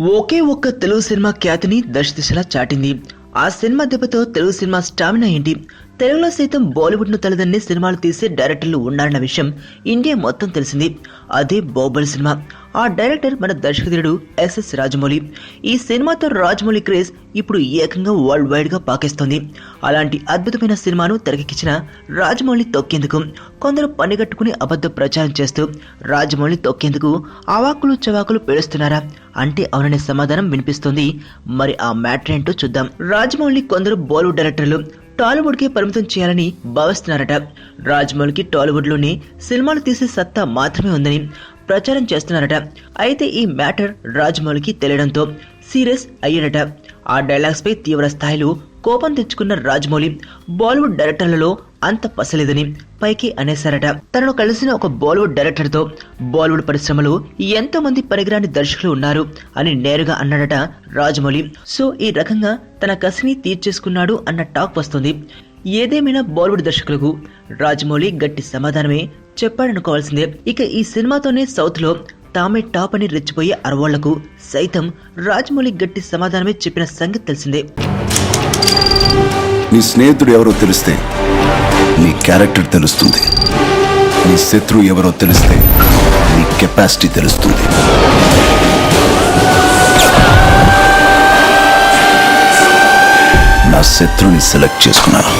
ఒకే ఒక్క తెలుగు సినిమా ఖ్యాతిని దశదిశలా చాటింది. ఆ సినిమా దెబ్బతో తెలుగు సినిమా స్టామినా ఏంటి, తెలుగులో సైతం బాలీవుడ్ ను తలదన్నే సినిమాలు తీసే డైరెక్టర్లు ఉన్నారన్న విషయం ఇండియా మొత్తం తెలిసింది. అదే బాహుబలి సినిమా. ఆ డైరెక్టర్ మన దర్శకధీరుడు ఎస్ఎస్ రాజమౌళి. ఈ సినిమాతో రాజమౌళి క్రేజ్ ఇప్పుడు ఏకంగా వరల్డ్ వైడ్ గా పాకేస్తోంది. అలాంటి అద్భుతమైన సినిమాను తెరకెక్కించిన రాజమౌళి తొక్కేందుకు కొందరు పనిగట్టుకుని అబద్ధ ప్రచారం చేస్తూ రాజమౌళి తొక్కేందుకు అవాకులు చవాకులు పేలుస్తున్నారా అంటే అవుననే సమాధానం వినిపిస్తుంది. మరి ఆ మ్యాటర్ ఏంటో చూద్దాం. రాజమౌళి కొందరు బాలీవుడ్ డైరెక్టర్లు టాలీవుడ్ కి పరిమితం చేయాలని భావిస్తున్నారట. రాజమౌళికి టాలీవుడ్ లోనే సినిమాలు తీసే సత్తా మాత్రమే ఉందని ప్రచారం చేస్తున్నారట. అయితే ఈ మ్యాటర్ రాజమౌళికి తెలియడంతో సీరియస్ అయ్యాడట. ఆ డైలాగ్స్ పై తీవ్ర స్థాయిలో కోపం తెచ్చుకున్న రాజమౌళి బాలీవుడ్ డైరెక్టర్లలో అంత పసలేదని పైకి అనేశారట. తనను కలిసిన ఒక బాలీవుడ్ డైరెక్టర్ తో బాలీవుడ్ పరిశ్రమలో ఎంతో మంది పనికిరాని దర్శకులు ఉన్నారు అని నేరుగా అన్నాడట రాజమౌళి. సో ఈ రకంగా తన కసిని తీర్చేసుకున్నాడు అన్న టాక్ వస్తుంది. ఏదేమైనా బాలీవుడ్ దర్శకులకు రాజమౌళి గట్టి సమాధానమే చెప్పాడనుకోవాల్సిందే. ఇక ఈ సినిమాతోనే సౌత్ లో తామే టాప్ అని రెచ్చిపోయే అరవాళ్లకు సైతం రాజమౌళి గట్టి సమాధానమే చెప్పిన సంగతి తెలిసిందే. నీ స్నేహితుడు ఎవరో తెలిస్తే నీ క్యారెక్టర్ తెలుస్తుంది. నీ శత్రువు ఎవరో తెలిస్తే నీ కెపాసిటీ తెలుస్తుంది. నా శత్రువుని సెలెక్ట్ చేసుకున్నాను.